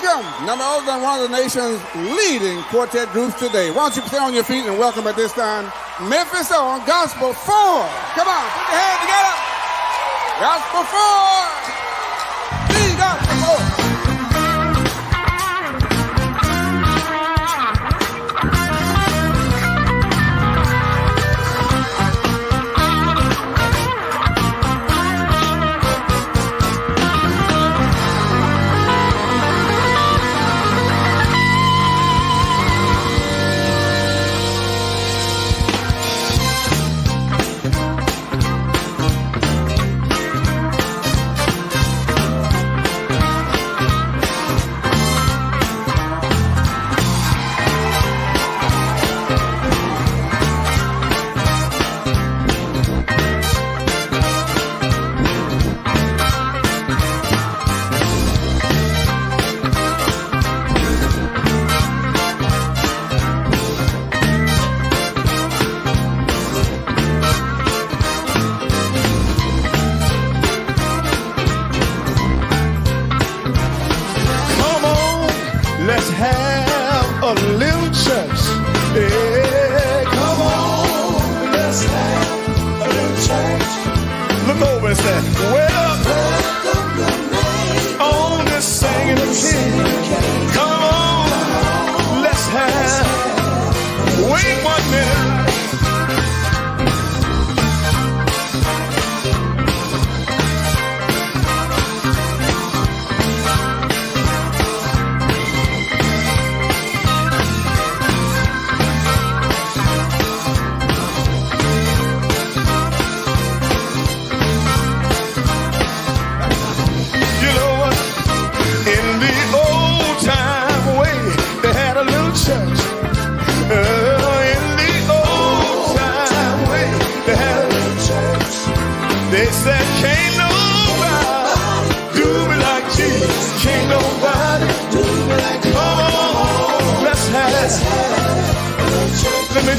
welcome none other than one of the nation's leading quartet groups today. Why don't you stay on your feet and welcome at this time Memphis on Gospel 4. Come on, put your hands together. Gospel 4. The Gospel 4.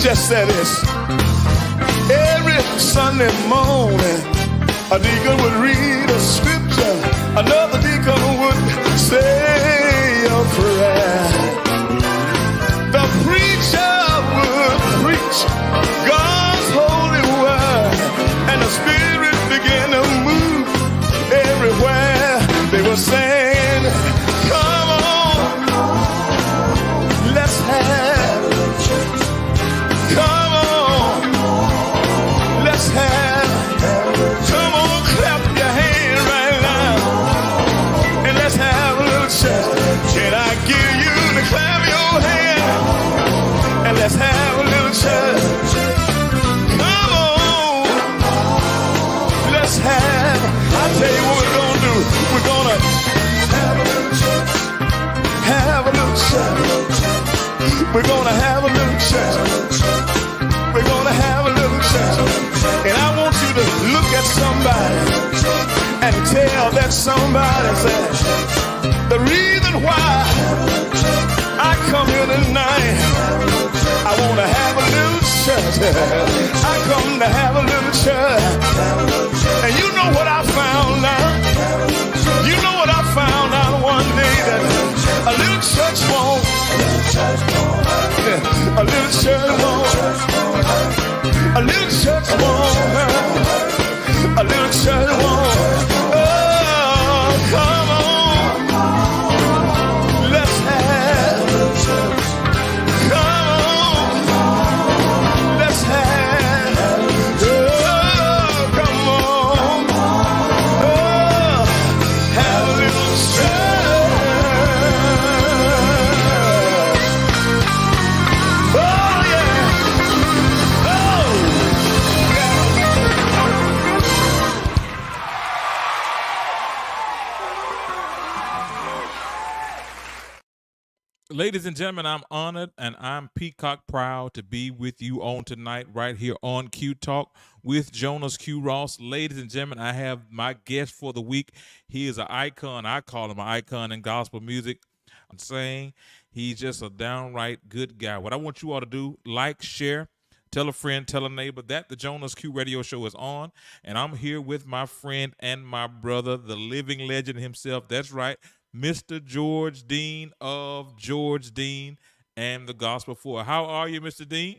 Just say this. Every Sunday morning, a deacon would read a scripture, another deacon would say a prayer. The preacher would preach God's holy word, and the Spirit began to move everywhere. They were saying, come on, let's have come on, clap your hand right now, and let's have a little church. Can I give you to clap your hand, and let's have a little church. Come on, let's have. I tell you what we're gonna do. We're gonna have a little church. Have a little church. We're gonna have a little church. We're gonna have a little church. And I want you to look at somebody and tell that somebody said, the reason why I come here tonight, I want to have a little church. I come to have a little church. And you know what I found out? You know what I found out one day? That a little church won't. A little church won't. A little church won't hurt. A little church won't. Oh, come on. Let's have a little church. Come on. Let's have. Oh, come on. Oh, have a little church. Oh, yeah. Ladies and gentlemen, I'm honored and I'm peacock proud to be with you on tonight right here on Q Talk with Jonas Q Ross. Ladies and gentlemen, I have my guest for the week. He is an icon. I call him an icon in gospel music. I'm saying he's just a downright good guy. What I want you all to do, like, share, tell a friend, tell a neighbor that the Jonas Q radio show is on. And I'm here with my friend and my brother, the living legend himself. That's right, Mr. George Dean of George Dean and the Gospel Four. How are you, Mr. Dean?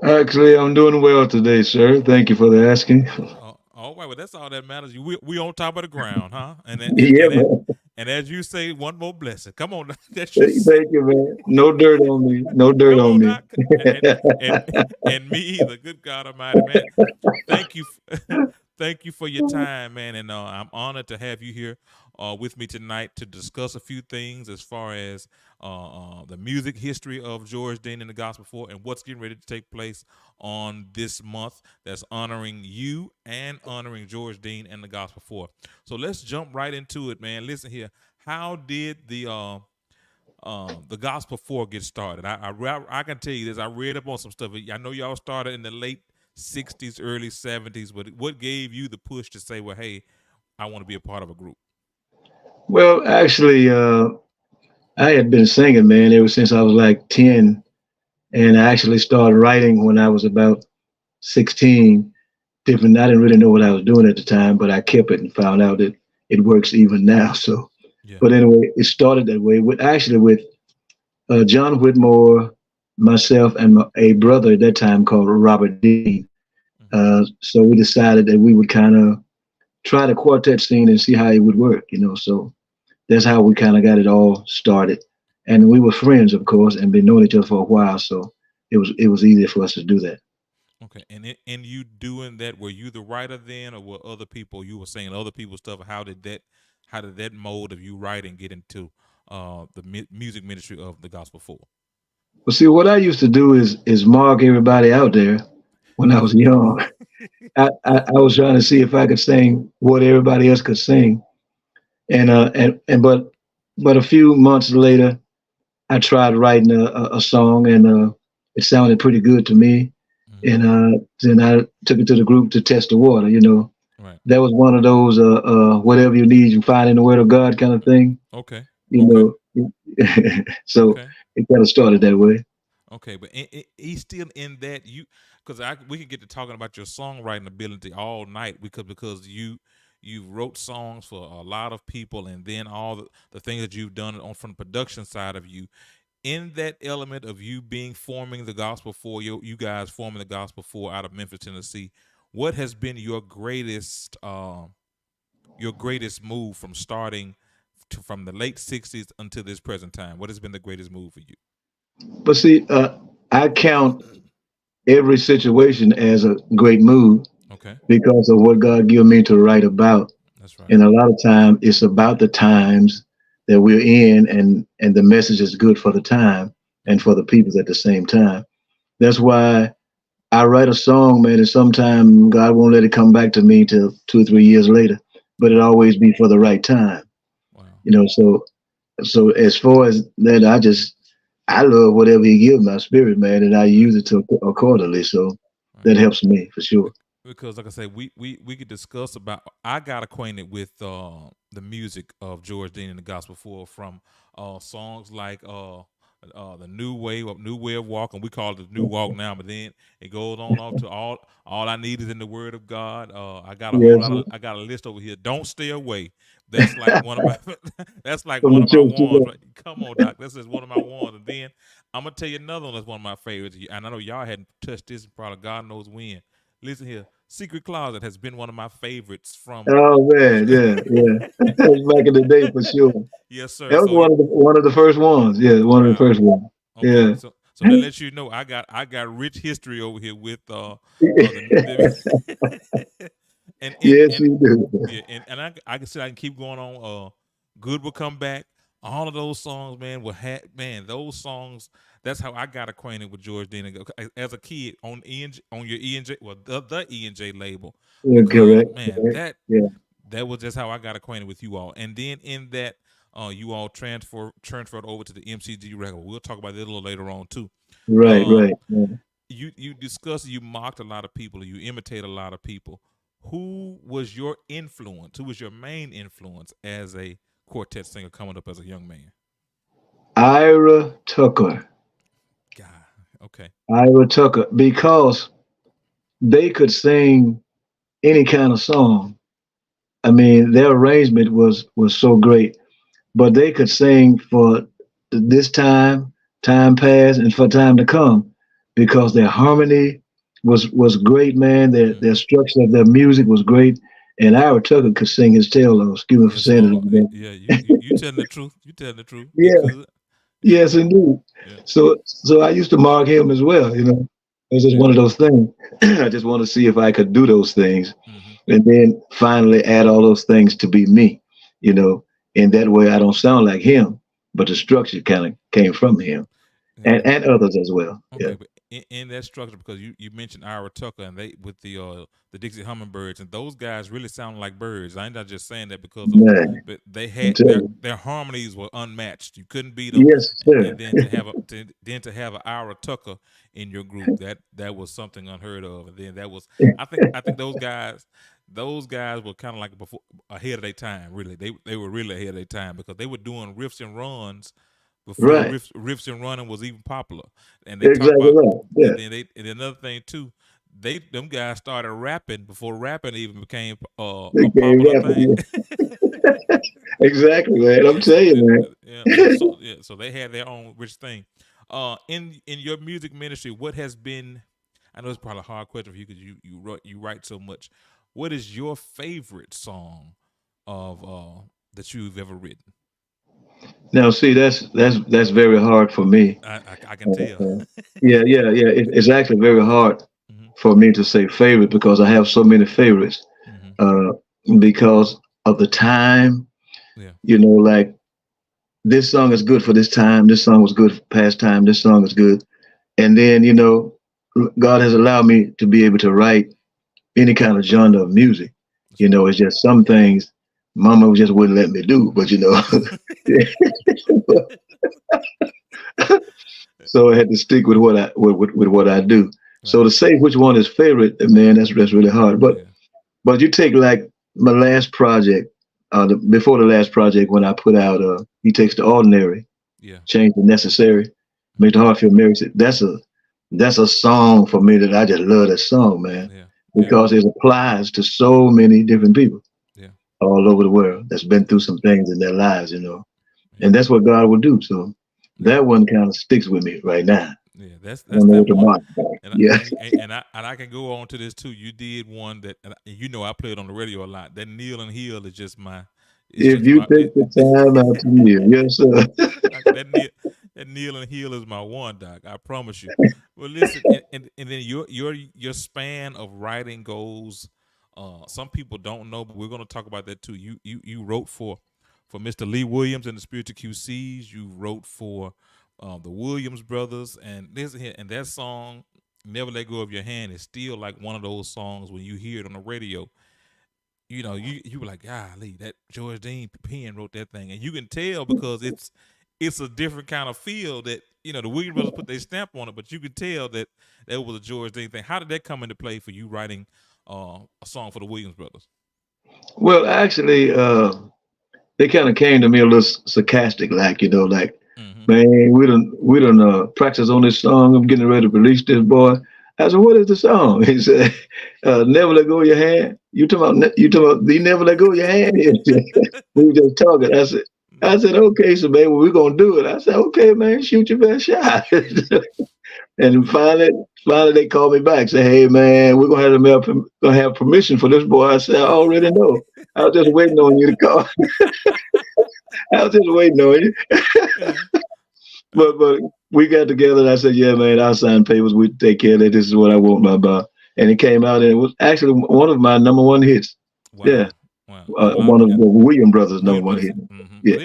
Actually, I'm doing well today, sir. Thank you for the asking. All right, well, that's all that matters. We on top of the ground, huh? Yeah, man. And as you say, one more blessing. Come on, that's you. Thank you, man. No dirt on me. No dirt Come on on, me. Doc. And me either. Good God Almighty, man. Thank you, thank you for your time, man. And I'm honored to have you here with me tonight to discuss a few things as far as the music history of George Dean and the Gospel Four and what's getting ready to take place on this month that's honoring you and honoring George Dean and the Gospel Four. So let's jump right into it, man. Listen here. How did the Gospel Four get started? I can tell you this. I read up on some stuff. I know y'all started in the late '60s, early '70s, but what gave you the push to say, well, hey, I want to be a part of a group? Well, actually, I had been singing, man, ever since I was like 10. And I actually started writing when I was about 16. Different, I didn't really know what I was doing at the time, but I kept it and found out that it works even now. So, Yeah. but anyway, it started that way with John Whitmore, myself, and a brother at that time called Robert Dean. So we decided that we would kind of try the quartet scene and see how it would work, So that's how we kind of got it all started. And we were friends, of course, and been knowing each other for a while, so it was easier for us to do that. Okay, and you doing that? Were you the writer then, or were other people? You were saying other people's stuff. How did that mode of you writing get into the music ministry of the Gospel Four? Well, see, what I used to do is mark everybody out there when I was young. I was trying to see if I could sing what everybody else could sing, but a few months later, I tried writing a song, and it sounded pretty good to me. And then I took it to the group to test the water. Right. That was one of those whatever you need, you find in the Word of God kind of thing. Okay. You know, so Okay. it kind of started that way. Okay, but he's still in that because we could get to talking about your songwriting ability all night because you wrote songs for a lot of people, and then all the things that you've done from the production side of you. In that element of you forming the Gospel Four, you guys forming the Gospel Four out of Memphis, Tennessee, what has been your greatest move from starting from the late '60s until this present time? What has been the greatest move for you? But see, I count every situation as a great move Okay, because of what God gave me to write about. that's right. And a lot of time it's about the times that we're in, and the message is good for the time and for the people at the same time. That's why I write a song, man, and sometimes God won't let it come back to me till 2 or 3 years later, but it always be for the right time. Wow. So as far as that, I love whatever He gives my spirit, man, and I use it to accordingly. So Right. that helps me for sure. Because like I say, we could discuss about. I got acquainted with the music of George Dean and the Gospel Four from songs like the new way of walking. We call it the new walk now, but then it goes on off to all I need is in the Word of God. Yes, I got a list over here. Don't stay away. That's like one of my that's like from one the of my church to ones. Right? Come on, Doc. This is one of my ones. And then I'm gonna tell you another one that's one of my favorites. And I know y'all hadn't touched this probably God knows when. Listen here. Secret Closet has been one of my favorites from. Oh man, yeah. That's back in the day for sure. Yes, sir. That was So one of the first ones. Yeah, one of the wow. first ones. Okay, Yeah. so that lets you know I got rich history over here with the Yes, and you do. yeah, and I can say I can keep going on. Good will come back. All of those songs, man, man, those songs. That's how I got acquainted with George Dean as a kid on on your E&J, well, the E&J label, Yeah, because correct. man, Correct. Yeah. that was just how I got acquainted with you all. And then in that, you all transferred over to the MCG record. We'll talk about that a little later on too. Right. Um, Right. Yeah. you discussed, you mocked a lot of people, you imitate a lot of people. Who was your influence? Who was your main influence as a quartet singer coming up as a young man? Ira Tucker. God, okay, Ira Tucker, because they could sing any kind of song. I mean, their arrangement was so great. but they could sing for this time, time past, and for time to come, because their harmony was great, man. Their structure of their music was great, and Ira Tucker could sing his tail off. Excuse me for Yes, saying Lord. it. Yeah, you telling the truth. You telling the truth. He Yeah, could. Yeah, yes, indeed. yeah, So I used to mark him as well. It's just yeah. one of those things. I just want to see if I could do those things, Mm-hmm. and then finally add all those things to be me. You know, in that way I don't sound like him, but the structure kind of came from him Yeah. and others as well. Yeah. Okay, but in that structure, because you mentioned Ira Tucker and they with the Dixie Hummingbirds, and those guys really sound like birds. I'm not just saying that because of, Man, but they I'm had telling you. their harmonies were unmatched. You couldn't beat them. Yes, And sir. then to have to have an Ira Tucker in your group, that was something unheard of. And then that was I think those guys were kind of like before ahead of their time. Really, they were really ahead of their time because they were doing riffs and runs before Right. riffs and running was even popular. And they talk Exactly about, right. Yeah. and another thing too, them guys started rapping before rapping even became a Okay, popular rapper, thing. yeah. Exactly, man. I'm Yeah, so telling you, man. yeah, so they had their own rich thing. In your music ministry, what has been? I know it's probably a hard question for you because you write so much. What is your favorite song of that you've ever written? Now, see, that's very hard for me. I can tell. Yeah, yeah, yeah. It's actually very hard Hmm. for me to say favorite because I have so many favorites. Hmm. Uh, because of the time, Yeah. like this song is good for this time. This song was good for past time. This song is good. And then, God has allowed me to be able to write any kind of genre of music. That's right. It's just some things Mama just wouldn't let me do, but so I had to stick with what with what I do. So Right. to say which one is favorite, man, that's really hard. But Yeah. but you take like my last project, before the last project when I put out He Takes the Ordinary, Yeah. Change the Necessary, Make the Hmm. Heart Feel Merry. That's a song for me that I just love that song, man, Yeah. Yeah. because it applies to so many different people Yeah. all over the world that's been through some things in their lives. Yeah. And that's what God will do. So Yeah. that one kind of sticks with me right now. Yeah. I That's don't know that what to one. mark back. And Yeah. I can go on to this too. You did one that I played on the radio a lot. That Kneel and Heal is just my. It's If just you my. take the time out to live, yes, sir. That Kneel and Heal is my one, doc. I promise you. Well, listen, and then your span of writing goes. Some people don't know, but we're going to talk about that too. You wrote for Mr. Lee Williams and the Spiritual QCs. You wrote for the Williams brothers, and this here and that song, "Never Let Go of Your Hand," is still like one of those songs when you hear it on the radio. You were like, golly, that George Dean pen wrote that thing, and you can tell because it's a different kind of feel that the Williams brothers put their stamp on it, but you can tell that that was a George Dean thing. How did that come into play for you writing a song for the Williams brothers? Well, actually, they kind of came to me a little sarcastic, like, Hmm. man, we done practice on this song. I'm getting ready to release this, boy. I said, what is the song? He said, "Never Let Go of Your Hand." You talking about the Never Let Go of Your Hand? We were just talking. I said, okay, so man, well, we're gonna do it. I said, okay, man, shoot your best shot. And finally, they called me back. Say, hey, man, we're gonna have permission for this boy. I said, I already know. I was just waiting on you to call. I was just waiting on you. Yeah. But we got together and I said, yeah, man, I'll sign papers. We take care of that. This is what I want, my boy. And it came out and it was actually one of my number one hits. Yeah, Wow. Wow. And a lot. one of the William brothers' number Williams one brothers. hit. Hmm. Yeah,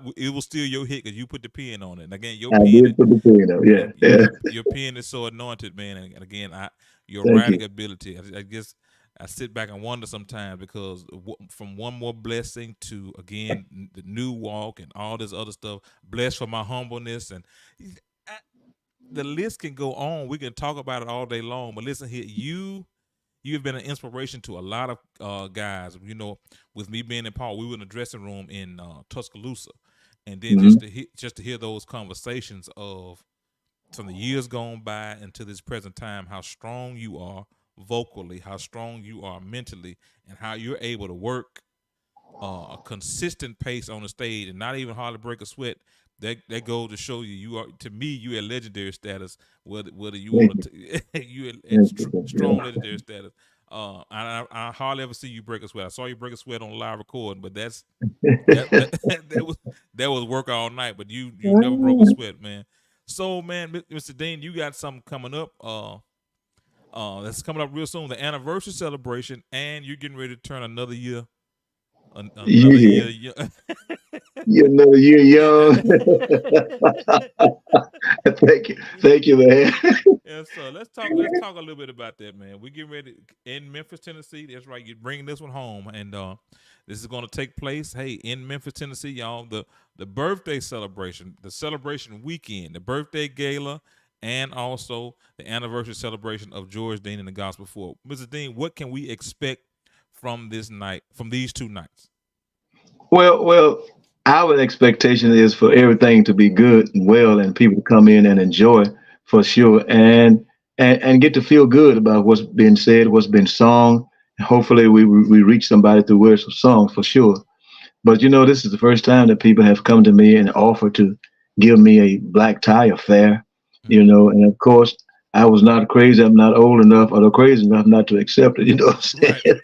But it was still your hit because you put the pen on it. And again, your I pen. did put the pen up. your Yeah, yeah. your pen is so anointed, man. And again, your Thank writing you. ability. I guess I sit back and wonder sometimes because from one more blessing to again the new walk and all this other stuff. Blessed for my humbleness and I, the list can go on. We can talk about it all day long. But listen here, you have been an inspiration to a lot of guys. With me being in Paul, we were in the dressing room in Tuscaloosa, and then Hmm. just to hear those conversations of from the years gone by into this present time, how strong you are vocally, how strong you are mentally, and how you're able to work a consistent pace on the stage and not even hardly break a sweat, that goes to show you are, to me, you at legendary status. Whether you want to, you at strong legendary status. I hardly ever see you break a sweat. I saw you break a sweat on live recording, but that that was work all night. But you never broke a sweat, man. So, man, Mr. Dean, you got something coming up. That's coming up real soon. The anniversary celebration, and you're getting ready to turn another year. Another year. You're another year young. Thank you, man. Yeah, so let's talk a little bit about that, man. We're getting ready in Memphis, Tennessee. That's right. You're bringing this one home, and this is going to take place, hey, in Memphis, Tennessee, y'all. The birthday celebration, the celebration weekend, the birthday gala, and also the anniversary celebration of George Dean and the Gospel 4. Mr. Dean, what can we expect from this night, from these 2 nights? Well, our expectation is for everything to be good and well, and people to come in and enjoy for sure, and get to feel good about what's been said, what's been sung. Hopefully, we reach somebody through words of songs for sure. But this is the first time that people have come to me and offered to give me a black tie affair. And of course, I was not crazy. I'm not old enough or crazy enough not to accept it. You know what I'm saying?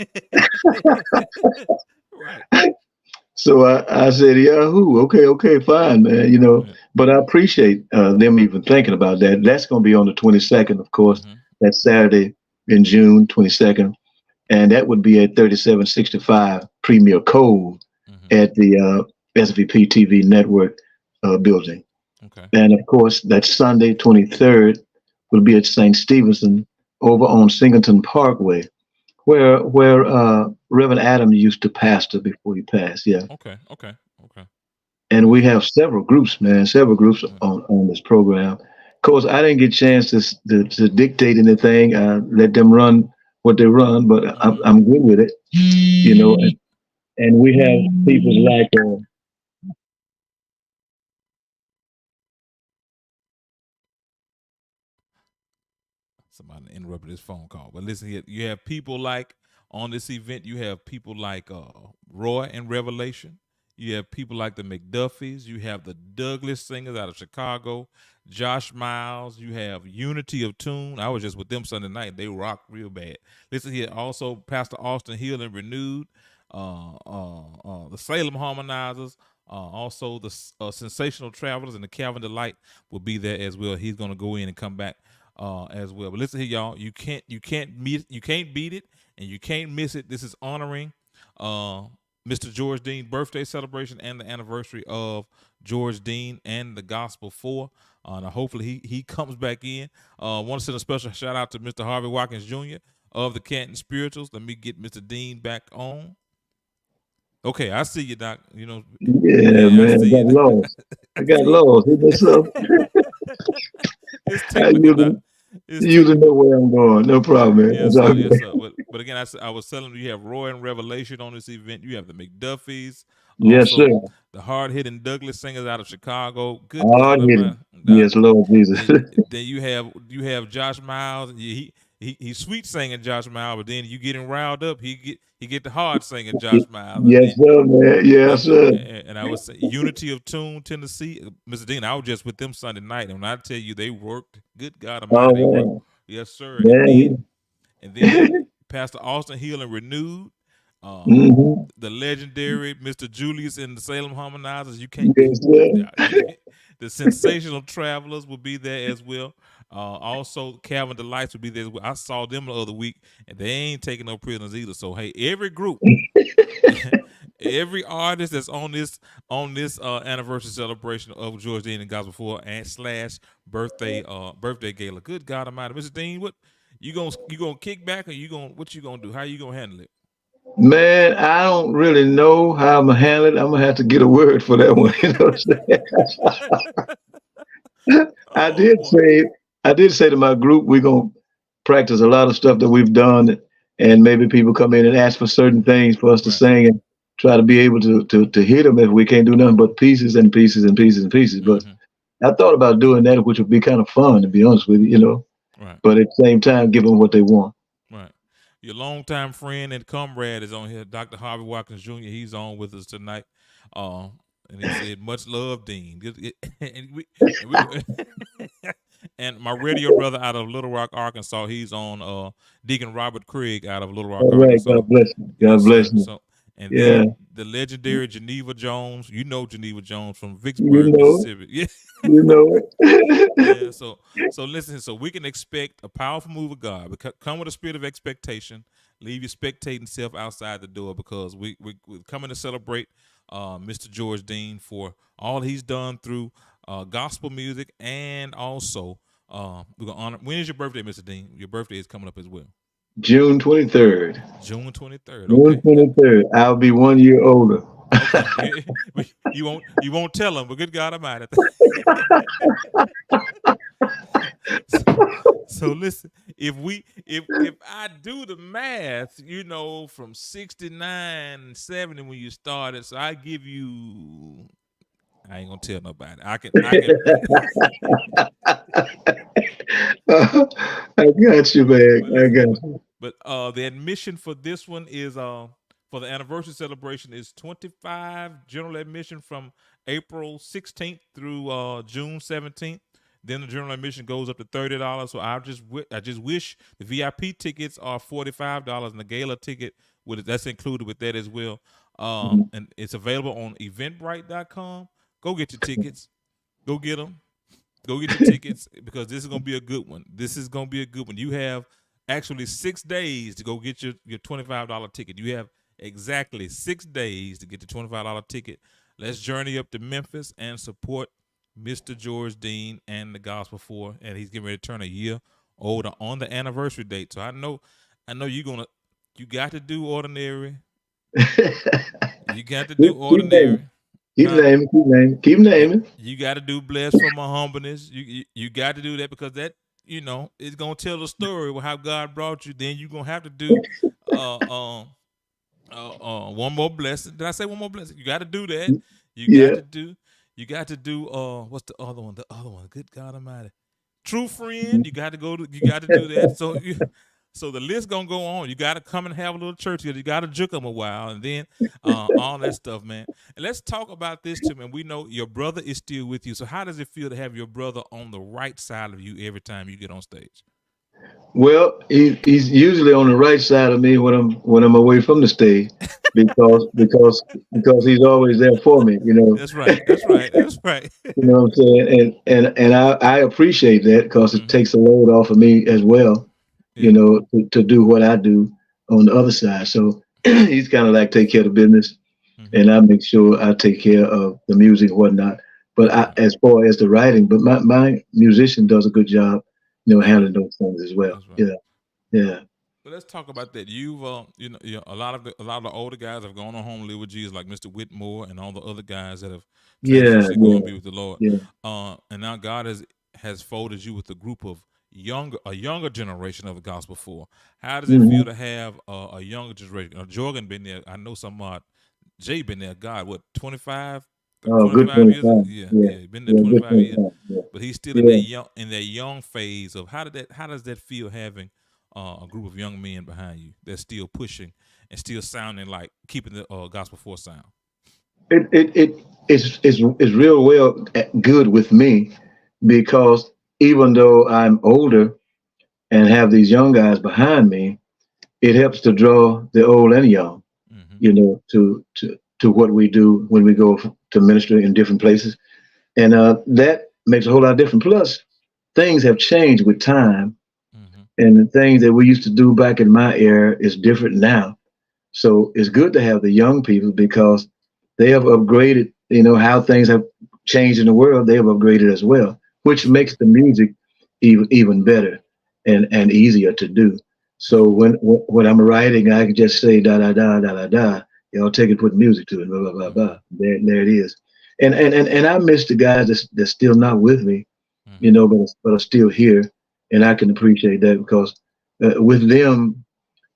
Right. So I said, Yahoo, okay, fine, man. But I appreciate them even thinking about that. That's going to be on the 22nd, of course. That's Saturday in June 22nd. And that would be at 3765 Premier Cove at the SVP TV network building. Okay. And of course, that Sunday, 23rd, will be at St. Stephenson over on Singleton Parkway, where Reverend Adam used to pastor before he passed. Yeah. Okay. And we have several groups, man, on this program. Of course, I didn't get a chance to dictate anything. Let them run what they run, but I'm good with it, And we have people like. Somebody interrupted this phone call, but listen here. You have people like on this event. You have people like Roy and Revelation. You have people like the McDuffies. You have the Douglas Singers out of Chicago. Josh Miles. You have Unity of Tune. I was just with them Sunday night. They rock real bad. Listen here. Also, Pastor Austin Hill and Renewed. The Salem Harmonizers. Also, the Sensational Travelers and the Calvin Delight will be there as well. He's going to go in and come back as well. But listen here, y'all. You can't beat it, and you can't miss it. This is honoring Mr. George Dean birthday celebration and the anniversary of George Dean and the Gospel 4. Now hopefully he comes back in. Want to send a special shout out to Mr. Harvey Watkins Jr. of the Canton Spirituals. Let me get Mr. Dean back on. Okay, I see you, Doc. Yeah, man. I got lost. What's up? It's technical. You know where I'm going. No problem, man. Yes, sir. But again, I was telling you have Roy and Revelation on this event. You have the McDuffies. Yes, sir. The hard-hitting Douglas Singers out of Chicago. Good. Yes, Lord Jesus. Then you have Josh Miles. He's sweet singing Josh Miles, but then you get him riled up. He get the hard singing Josh Miles. Yes, sir, man. Yes, sir. And I was saying Unity of Tune, Tennessee. Mr. Dean, I was just with them Sunday night, and when I tell you they worked, good God Almighty, they worked. Yes, sir. And then Pastor Austin Hill and Renewed. The legendary Mr. Julius and the Salem Harmonizers. You can't. The Sensational Travelers will be there as well. Also, Calvin Delights will be there as well. I saw them the other week, and they ain't taking no prisoners either. So, hey, every group, every artist that's on this anniversary celebration of George Dean and Gospel 4 and / birthday gala. Good God Almighty, Mr. Dean, what you gonna kick back, or what you gonna do? How you gonna handle it? Man, I don't really know how I'm gonna handle it. I'm gonna have to get a word for that one. You know what I'm saying? I did say to my group, we're gonna practice a lot of stuff that we've done, and maybe people come in and ask for certain things for us to sing, and try to be able to hit them if we can't do nothing but pieces and pieces and pieces and pieces. But I thought about doing that, which would be kind of fun, to be honest with you, Right. But at the same time, give them what they want. Right. your longtime friend and comrade is on here, Dr. Harvey Watkins Jr. He's on with us tonight. And he said, "Much love, Dean." And and my radio brother out of Little Rock, Arkansas, he's on Deacon Robert Craig out of Little Rock, All right. Arkansas. God bless you. God Yes, sir. bless you. So, and Yeah. then the legendary Geneva Jones. You know Geneva Jones from You Vicksburg, know it. Mississippi. Yeah. You know it. Yeah. So listen. So we can expect a powerful move of God. Because come with a spirit of expectation. Leave your spectating self outside the door, because we're coming to celebrate Mr. George Dean for all he's done through gospel music, and also we're gonna honor. When is your birthday, Mr. Dean? Your birthday is coming up as well. June 23rd. June 23rd. June Okay. 23rd. I'll be 1 year older. Okay. You won't tell him, but good God Almighty. So listen, if I do the math, from 69 and 70 when you started, so I give you. I ain't gonna tell nobody. I can. I got you, man. I got you. But the admission for this one is for the anniversary celebration is $25 general admission from April 16th through June 17th. Then the general admission goes up to $30. So I just wish the VIP tickets are $45, and the gala ticket that's included with that as well. And it's available on Eventbrite.com. Go get your tickets. Go get them. Go get your tickets, because this is gonna be a good one. This is gonna be a good one. You have actually 6 days to go get your $25 ticket. You have exactly 6 days to get the $25 ticket. Let's journey up to Memphis and support Mr. George Dean and the Gospel 4, and he's getting ready to turn a year older on the anniversary date. So I know you got to do ordinary. You got to do ordinary. Keep naming. You got to do blessed from my humbleness. You got to do that, because that it's gonna tell the story of how God brought you. Then you're gonna have to do one more blessing. Did I say one more blessing? You got to do that. You got to do what's the other one? The other one. Good God Almighty. True friend. You got to do that. So the list gonna go on. You got to come and have a little church here. You got to juke them a while, and then all that stuff, man. And let's talk about this too, man. We know your brother is still with you. So how does it feel to have your brother on the right side of you every time you get on stage? Well, he's usually on the right side of me when I'm away from the stage, because he's always there for me. That's right. You know what I'm saying? And I appreciate that, because it takes a load off of me as well. Yeah. To do what I do on the other side. So he's kind of like take care of the business, and I make sure I take care of the music and whatnot. But as far as the writing, but my musician does a good job, handling those things as well. Right. Yeah. But let's talk about that. You've a lot of the older guys have gone on home to live with Jesus, like Mr. Whitmore and all the other guys that have transitioned going to be with the Lord. Yeah. And now God has folded you with a group of a younger generation of the Gospel 4. How does it feel to have a younger generation? Jordan been there. I know Jay been there. God, what, 25? Oh, 25 years? Yeah, been there 25 years. Yeah. But he's still in that young phase of how does that feel, having a group of young men behind you that's still pushing and still sounding like keeping the Gospel 4 sound? It's real well good with me, because even though I'm older and have these young guys behind me, it helps to draw the old and young, to what we do when we go to ministry in different places. And that makes a whole lot different. Plus, things have changed with time, and the things that we used to do back in my era is different now. So it's good to have the young people, because they have upgraded, how things have changed in the world. They have upgraded as well, which makes the music even better and easier to do. So when I'm writing, I can just say da da da da da da. Take it, put music to it, blah blah blah blah. There it is. And I miss the guys that's still not with me, but are still here, and I can appreciate that, because with them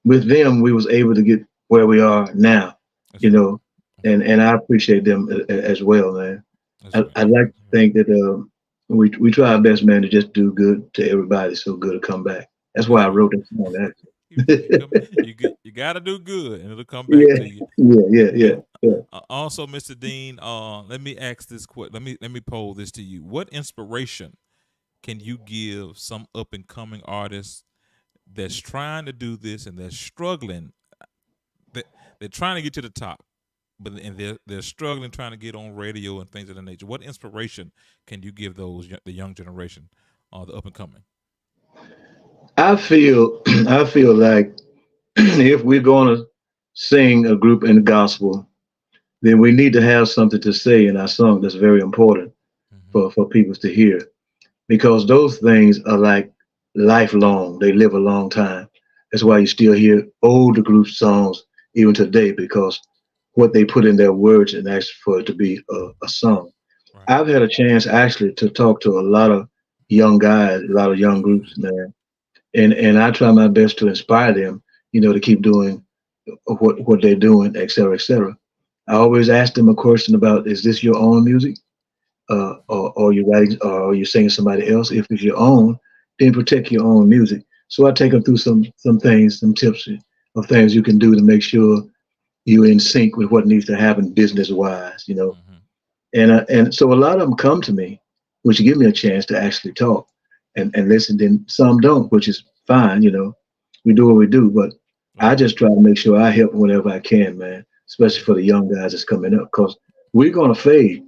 we was able to get where we are now, and I appreciate them as well, man. I'd like to think that we try our best, man, to just do good to everybody, so good to come back. That's why I wrote that song, actually. You got to do good, and it'll come back Yeah, to you. yeah. Also, Mr. Dean, let me ask this question. Let me pose this to you. What inspiration can you give some up and coming artists that's trying to do this and they're struggling? That they're trying to get to the top, but and they're struggling trying to get on radio and things of that nature. What inspiration can you give the young generation, the up and coming? I feel I feel like if we're going to sing a group in the gospel, then we need to have something to say in our song that's very important Mm-hmm. for people to hear, because those things are like lifelong. They live a long time. That's why you still hear older group songs even today, because what they put in their words and ask for it to be a song. Right. I've had a chance actually to talk to a lot of young guys, a lot of young groups, man, and I try my best to inspire them, to keep doing what they're doing, et cetera, et cetera. I always ask them a question about: Is this your own music, or are you writing, or are you singing somebody else? If it's your own, then protect your own music. So I take them through some things, some tips of things you can do to make sure you're in sync with what needs to happen business wise. Mm-hmm. And so a lot of them come to me, which give me a chance to actually talk and listen. Then some don't, which is fine. We do what we do, but I Right. just try to make sure I help whenever I can, man, especially for the young guys that's coming up, because we're going to fade.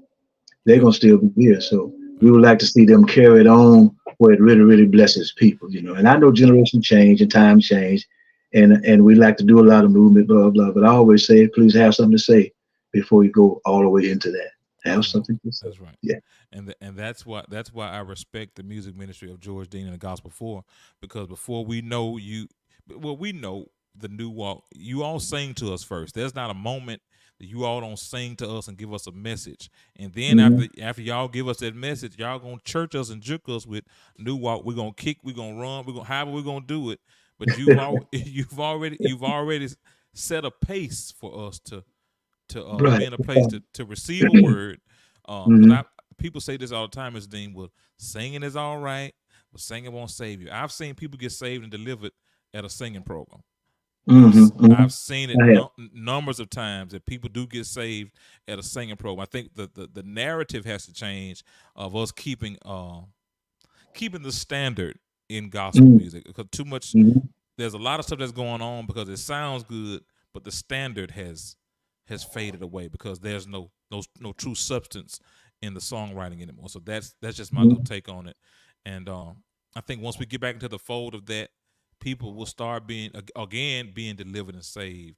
They're Yep. going to still be here. So we Right. would like to see them carry it on where it really, really blesses people. And I know generation change and time change, and we like to do a lot of movement, blah, blah. But I always say, please have something to say before you go all the way into that. Have That's right. something to say. That's right. Yeah. And that's why I respect the music ministry of George Dean and the Gospel Four, because before we know you, well, we know the new walk. You all sing to us first. There's not a moment that you all don't sing to us and give us a message. And then Hmm. after y'all give us that message, y'all gonna church us and juke us with new walk. We're gonna kick. We're gonna run. We're gonna however we're gonna do it. But you've already set a pace for us to be Right. in a place to receive a word. Because Hmm. I people say this all the time, Mr. Dean. Well, singing is all right, but singing won't save you. I've seen people get saved and delivered at a singing program. Hmm. Hmm. I've seen it I have. numbers of times that people do get saved at a singing program. I think the narrative has to change of us keeping the standard in gospel Hmm. music, because too much. Hmm. There's a lot of stuff that's going on because it sounds good, but the standard has faded away because there's no true substance in the songwriting anymore. So that's just my little Hmm. take on it. And I think once we get back into the fold of that, people will start being delivered and saved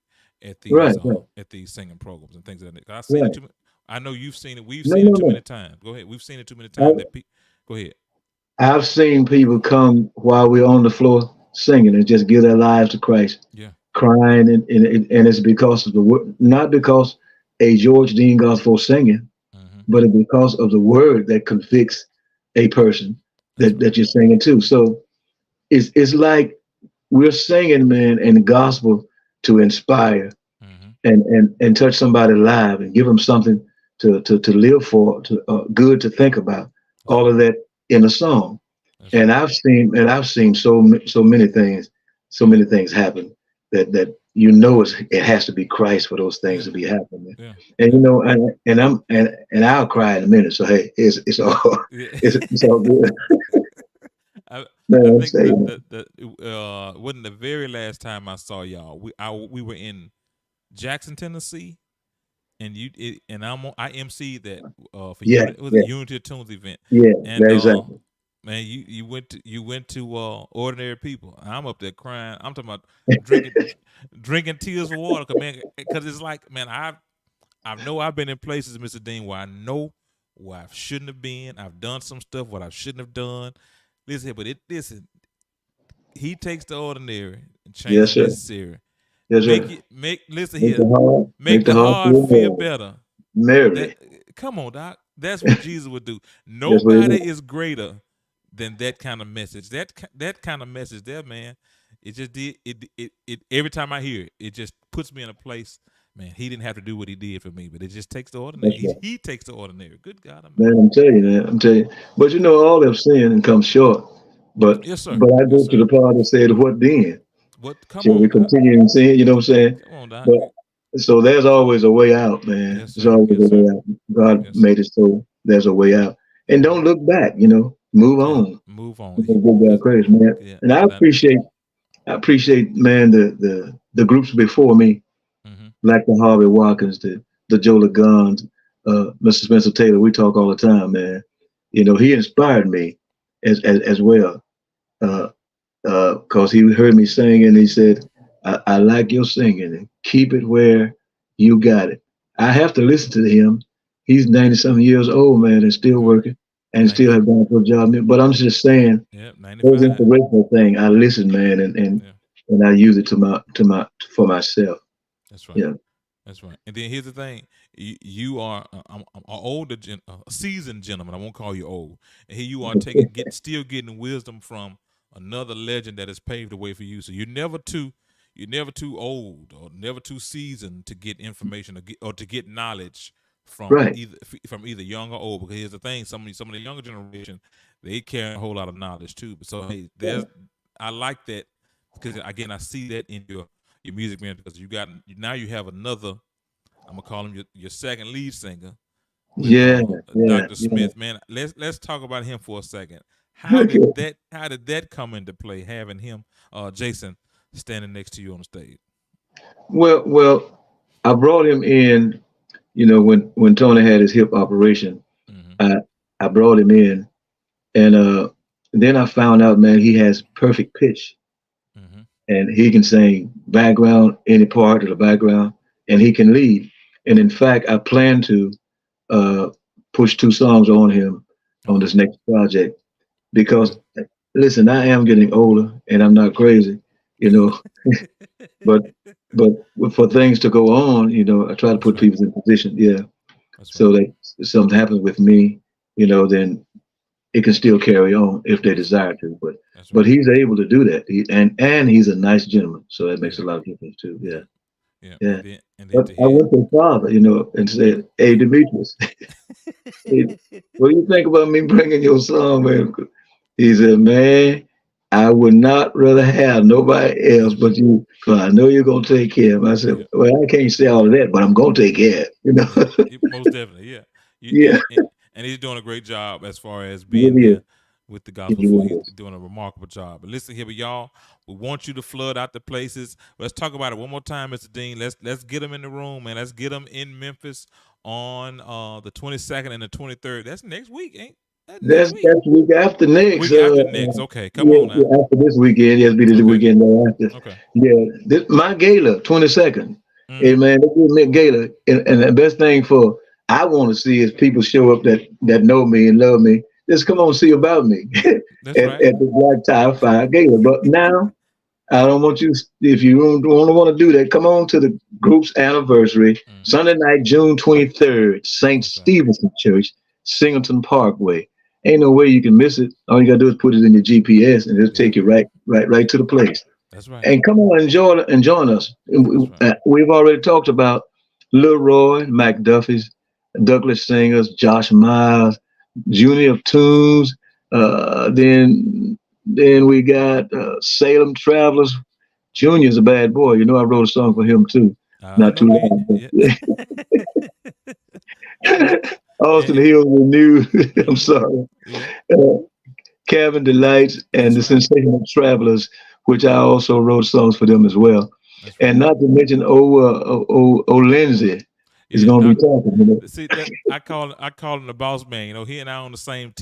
Right. Right. at these singing programs and things like that. I've seen it Right. too. I know you've seen it. We've No, seen it no, too many no. times. Go ahead. We've seen it too many times that people. Go ahead. I've seen people come while we're on the floor singing and just give their lives to Christ, Yeah. crying, and it's because of the word, not because a George Dean gospel singing, Hmm. but it's because of the word that convicts a person That's right. that you're singing to. So it's like we're singing, man, in the gospel to inspire Hmm. and touch somebody's life and give them something to live for, to good to think about. That's All right. of that in a song. That's And right. I've seen so many things, happen that it has to be Christ for those things Yeah. to be happening. Yeah. And Yeah. and I'll cry in a minute. So hey, it's all Yeah. it's all good. I Man, I I'm think saying, the wasn't the very last time I saw y'all. We were in Jackson, Tennessee, and I MC that for yeah, Unity, was it yeah, Unity of Tunes event, yeah, and exactly. man, you went to ordinary people. I'm up there crying. I'm talking about drinking tears of water, because it's like, man, I know I've been in places, Mr. Dean, where I know where I shouldn't have been. I've done some stuff what I shouldn't have done. Listen, but listen, he takes the ordinary and changes Yes, the sir. necessary. Yes, sir. Listen Make here, the heart, make make the the heart hard feel feel merry. better. That Merry. come on, Doc. That's what Jesus would do. That's what it Nobody is. is greater than that kind of message. That kind of message there, man. It just did it. Every time I hear it, it just puts me in a place. Man, he didn't have to do what he did for me, but it just takes the ordinary. That's He, right. he takes the ordinary. Good God Man, Almighty. I'm telling you, man. I'm telling you. But all have sinned and come short. But Yes, sir. but I Yes, go to sir. the part that said, "What then?" What? Come Shall we on, Doc. continue and sing? You know what I'm saying? Come on, Doc. But so there's always a way out, man. Yes, There's sir. always Yes, a sir. way out. God Yes, sir. made it so there's a way out. And Mhm. don't look back, you know. Move Yeah. on. Move on. Give God Cause praise, man. yeah, And cause I appreciate, man, the groups before me, mm-hmm. like the Harvey Watkins, the Joe LeGons, Mr. Spencer Taylor. We talk all the time, man. You know, he inspired me as well. Mm-hmm. Uh, Cause he heard me sing and he said, I like your singing and keep it where you got it. I have to listen to him. He's 90 something years old, man, and still Okay. working and 90. still have done a good job. But I'm just saying, Yep. those 95. inspirational thing, I listen, man, Yeah. and I use it for myself. That's right. Yeah. That's right. And then here's the thing: you are I'm an older, a seasoned gentleman. I won't call you old. And here you are still getting wisdom from another legend that has paved the way for you. So you're never too old or never too seasoned to get information or to get knowledge Right. from either young or old. Because here's the thing: some of the younger generation, they carry a whole lot of knowledge too. But so hey, I like that because again I see that in your music, man, because now you have another. I'm gonna call him your second lead singer with Yeah. Yeah. Dr. Yeah. Smith. Man, let's talk about him for a second. How did that come into play? Having him, Jason, standing next to you on the stage. Well, I brought him in. You know, when Tony had his hip operation, Mm-hmm. I I brought him in, and then I found out, man, he has perfect pitch, Mm-hmm. and he can sing background, any part of the background, and he can lead. And in fact, I plan to uh, push two songs on him on Okay. this next project Okay. because, listen, I am getting older, and I'm not crazy, you know. But but for things to go on, you know, I try to That's put right. people in position, yeah, That's right. so that if something happens with me, you know, then it can still carry on if they That's right. desire to. That's But right. he's able to do that, and he's a nice gentleman, so that makes Yeah. a lot of difference too. Yeah, Yeah. Yeah. yeah. And then But to I hear. went to his father, you know, and said, "Hey, Demetrius, hey, what do you think about me bringing your son, man?" He said, "Man, I would not rather have nobody else but you, 'cause I know you're gonna take care of him." I said, Yeah. "Well, I can't say all of that, but I'm gonna take care of it, you know." Yeah, most definitely. Yeah, Yeah, and he's doing a great job as far as he being really is. there with the He gospel. For really he's is. doing a remarkable job. But listen here, but y'all, we want you to flood out the places. Let's talk about it one more time, Mr. Dean. Let's get them in the room, man. Let's get them in Memphis on the 22nd and the 23rd. That's next week, ain't that next week? That's week after next. Week after next. Okay, come Yeah, on now. yeah, after this weekend, yes, be the Okay, weekend thereafter. okay. Yeah, my gala, 22nd. Hey Mm-hmm. man, they give me a gala, and the best thing for I want to see is people show up that know me and love me. Just come on see about me That's right. at the Black Tie Fire Gala. But now I don't want you, if you don't want to do that, come on to the group's anniversary, Mm-hmm. Sunday night, June 23rd, St. That's right. Stephenson Church, Singleton Parkway. Ain't no way you can miss it. All you gotta do is put it in your GPS and it'll Yeah, take you right to the place. that's right. And come on and join us. That's right. We've already talked about Lil Roy, McDuffie's, Douglas Singers, Josh Miles, Junior Tunes. Then we got Salem Travelers. Junior's a bad boy. You know, I wrote a song for him too. I Not too know he. long, Yeah. but Austin Yeah. Hill renewed. I'm Mm-hmm. sorry. Yeah. Uh, Cabin Delights and That's the right. Sensational Travelers, which I also wrote songs for them as well. That's right. And not to mention Lindsay is Yeah, going to be Doc. talking. You know? See that I call him the boss man. You know, he and I on the same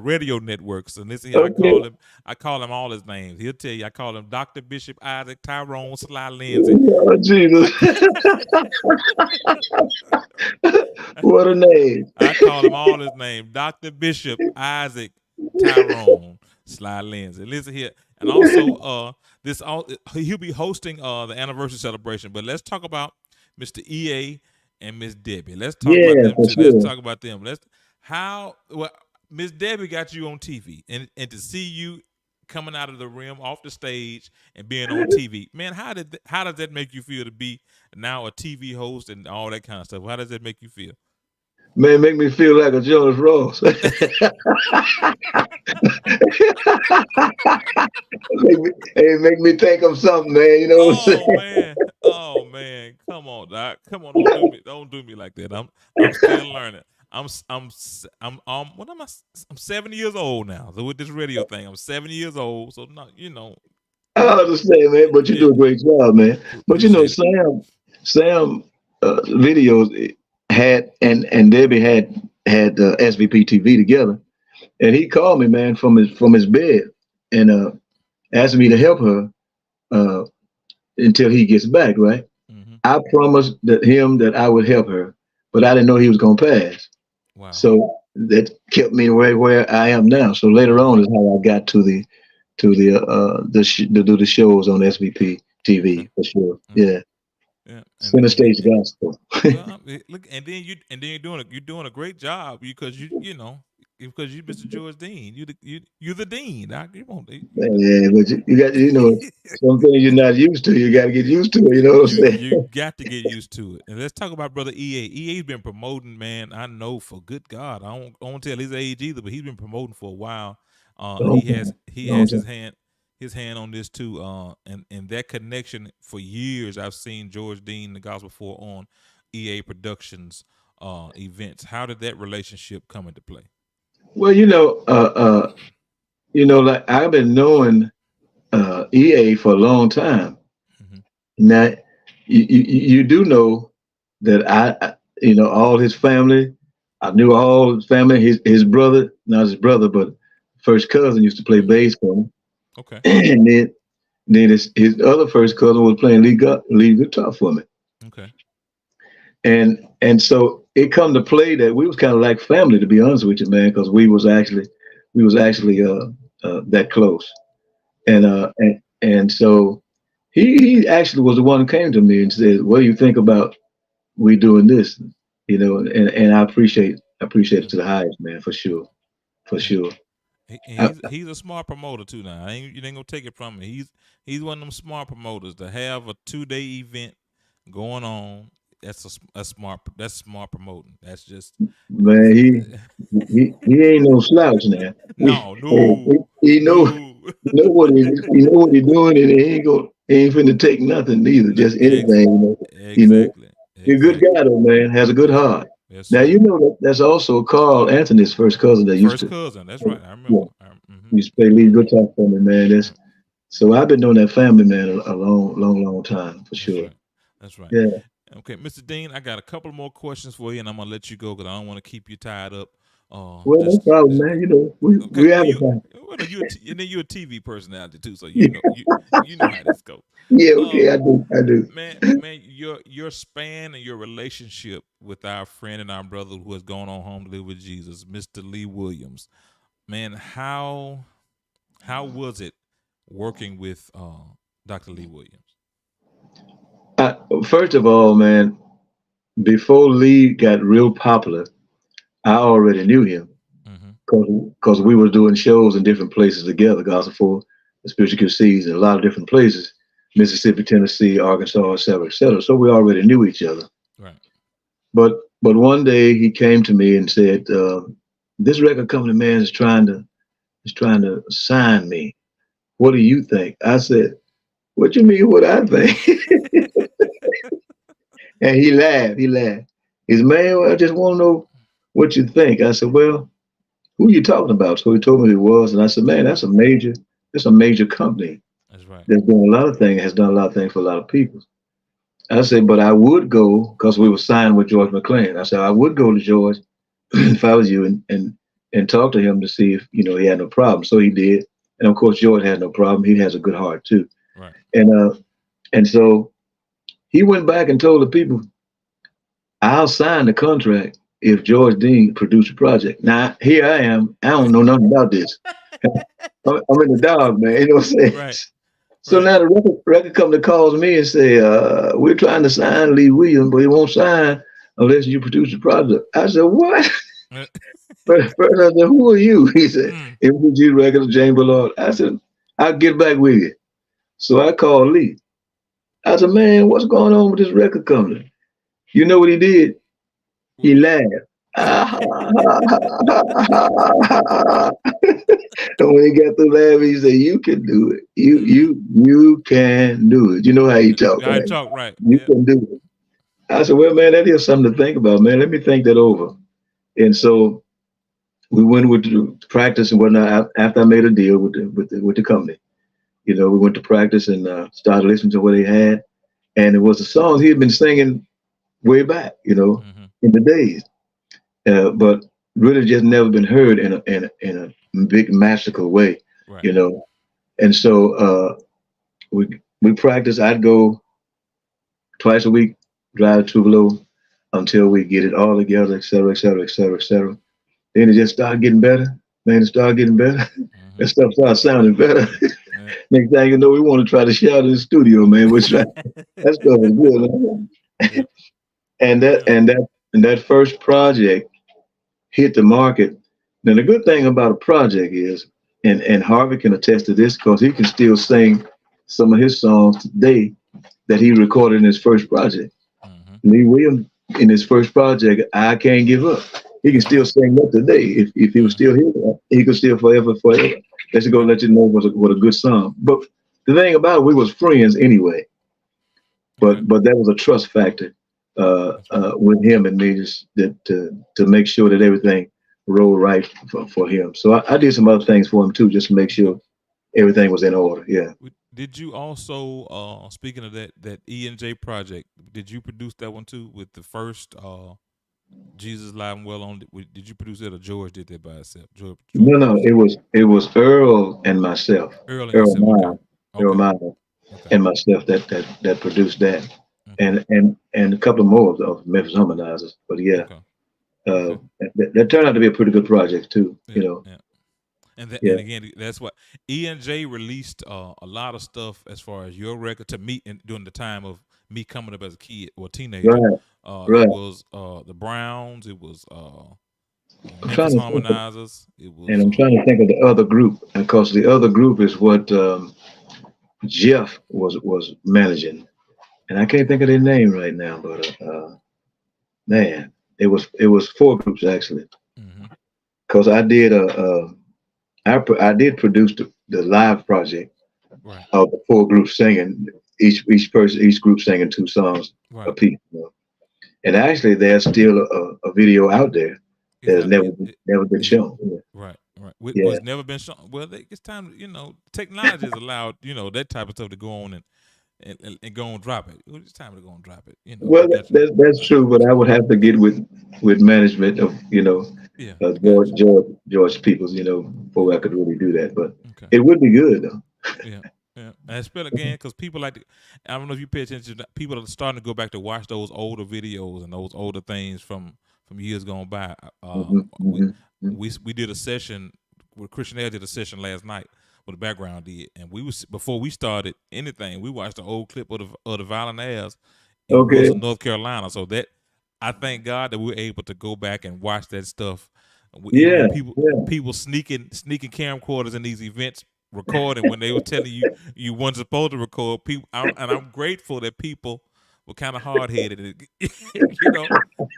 radio networks. And listen here, Okay. I call him all his names. He'll tell you. I call him Dr. Bishop Isaac Tyrone Sly Lindsay. Oh, Jesus. I What a name. I call him all his name, Dr. Bishop Isaac Tyrone Sly Lindsay. Listen here, and also he'll be hosting the anniversary celebration. But let's talk about Mr. EA and Miss Debbie. Let's talk about Yeah, them for too. Let's sure. talk about them. Miss Debbie got you on TV, and to see you coming out of the rim off the stage and being on TV, man, how does that make you feel to be now a TV host and all that kind of stuff? How does that make you feel? Man, make me feel like a Jonas Ross. Make me think of something, man. You know what I'm Oh saying? man, oh man, come on, Doc, come on, don't do me like that. I'm still learning. What am I? I'm 7 years old now. So with this radio thing, I'm 7 years old. So not, I understand, man, but you yeah, do a great job, man. But you know, appreciate it. Sam, videos had and Debbie had SVP TV together, and he called me, man, from his bed, and asked me to help her uh, until he gets back. Right? Hmm. I promised him that I would help her, but I didn't know he was gonna pass. Wow. So that kept me right where I am now. So later Hmm. on is how I got to do the shows on SVP Okay. TV for sure. Okay. Yeah, Yeah. center stage gospel. Well, look, and then you're doing a great job because because you Mr. George Dean, you're the dean. Doc. You won't. Yeah, but you got some things you're not used to. You got to get used to it. You know what I'm saying? You got to get used to it. And let's talk about brother EA. EA's been promoting, man. I know for good God, I won't tell his age either, but he's been promoting for a while. Long time, He long has time. his hand on this too. And that connection for years I've seen George Dean the Gospel for on EA Productions events. How did that relationship come into play? Well, like I've been knowing EA for a long time. Hmm. Now, you do know that all his family. I knew all his family. His brother, not his brother, but first cousin used to play Hmm. bass for him, Okay. and then his other first cousin was playing lead guitar for me. Okay. And so it come to play that we was kind of like family, to be honest with you, man, because we was actually that close. And Okay. and so he actually was the one who came to me and said, "What do you think about we doing this?" And I appreciate it to the highest, man, for sure, for Yeah. sure. I, He's a smart promoter too. Now, you ain't gonna take it from me. He's one of them smart promoters to have a 2-day event going on. That's smart promoting. That's just Man, he ain't no slouch now. He, no, he, no, he know no. what he doing, and he ain't finna take nothing neither, just anything. You know, Exactly, he's a good exactly. guy though, man. Has a good Yes, heart. yes, Now sir. that's also Carl Anthony's first cousin that used First to, cousin. That's right. I yeah, remember. used to play lead guitar for me, man. So I've been knowing that family, man, a long, long, long time for That's sure. right. That's right. Yeah. Okay, Mr. Dean, I got a couple more questions for you, and I'm gonna let you go because I don't want to keep you tied up. Well, no problem, Just man. We okay. have a time. And then you're a TV personality too, so Yeah, you know how this goes. yeah, okay, Um, I do, I do. man, your span and your relationship with our friend and our brother who has gone on home to live with Jesus, Mr. Lee Williams. Man, how was it working with Dr. Lee Williams? First of all, man, before Lee got real popular, I already knew him Mm-hmm. because we were doing shows in different places together, Gospel for the Spiritual Seeds in a lot of different places, Mississippi, Tennessee, Arkansas, et cetera, et cetera. So we already knew each other. Right. But one day he came to me and said, "This record company man is trying to sign me. What do you think?" I said, "What you mean? What I think?" And he laughed. He laughed. He said, "Man, well, I just want to know what you think." I said, "Well, who you talking about?" So he told me who it was, and I said, "Man, that's a major company That's right. that's doing a lot of things, has done a lot of things for a lot of people." I said, "But I would go because we were signed with George McClain." I said, "I would go to George if I was you and talk to him to see if he had no problem." So he did, and of course George had no problem. He has a good heart too, Right. and so he went back and told the people, "I'll sign the contract if George Dean produced a project." Now here I am. I don't know nothing about this. I'm in the dog, man. You know what I'm saying? Right. So Right. now the record company calls me and say, "We're trying to sign Lee Williams, but he won't sign unless you produce the project." I said, "What?" First I said, "Who are you?" He said, Mm. "MPG Records, James Ballard." I said, "I'll get back with you." So I called Lee. I said, "Man, what's going on with this record company?" You know what he did? He What? laughed. And when he got through laughing, he said, "You can do it. You can do it." You know how he talk, I right? talk right. You Yeah. can do it. I said, "Well, man, that is something to think about, man. Let me think that over." And so we went with the practice and whatnot. After I made a deal with the company, we went to practice and started listening to what he had, and it was a song he had been singing way back, Mm-hmm. in the days, but really just never been heard in a big masterful way, Right. you know. And so we practice. I'd go twice a week, drive to Tupelo until we get it all together, et cetera, et cetera, et cetera, et cetera. Then it just started getting better. Man, it started getting better. Mm-hmm. And stuff started sounding better. Yeah. Next thing you know, we want to try to shout in the studio, man. We're trying. That stuff was good, man. Yeah. And that Yeah. and that and that first project hit the market. Now the good thing about a project is, and Harvey can attest to this because he can still sing some of his songs today that he recorded in his first project. Mm-hmm. Lee Williams in his first project, I Can't Give Up. He can still sing that today. If he was Mm-hmm. still here, he could still forever, forever. That's gonna Right. let you know what a good song. But the thing about it, we was friends anyway. Okay. But that was a trust factor That's right. with him and me, just to make sure that everything rolled right for him. So I did some other things for him too, just to make Okay. sure everything was in order. Yeah. Did you also, speaking of that E&J project, did you produce that one too with the first Jesus Live and Well on? Did you produce that or George did that by himself? George No, no, produced it was Earl and myself, Earl and Earl yourself. Okay. Miles, Earl Okay. Miles Okay. and myself that produced that, Okay. and a couple more of Memphis Harmonizers. But yeah, Okay. uh, Okay. that turned out to be a pretty good project too. Yeah. Yeah. And Yeah, again, that's what E&J released a lot of stuff as far as your record to me during the time of me coming up as a kid or teenager. right, It right. was the Browns. It was I'm trying Memphis to think, Harmonizers. It and was I'm trying to think of the other group, because the other group is what Jeff was managing, and I can't think of their name right now. But man, it was four groups actually, mm-hmm, because I did produce the live project right, of the four groups singing, each group singing two songs right. apiece. And actually, there's still a video out there It's that has out. never been Is it shown. right? Right. Yeah. Was never been shown. Well, it's time. Technology has allowed that type of stuff to go on and go and drop it. It's time to go and drop it. Well, You got to. that's true, but I would have to get with management of Yeah, I got George George Peoples, you. before I could really do that. But Yeah. Okay. it would be good though. Yeah. Yeah. And I spell again because people like to, I don't know if you pay attention. People are starting to go back to watch those older videos and those older things from years gone by. Hmm, We hmm, hmm. we did a session. Christian Air did a session last night. What the background did, and we was before we started anything. We watched the old clip of the Violinaires in Okay. Wilson, North Carolina. So that I thank God that we're able to go back and watch that stuff. Even Yeah. when Yeah. people sneaking camcorders in these events recording when they were telling you weren't supposed to record. And I'm grateful that people were kind of hard headed, you know,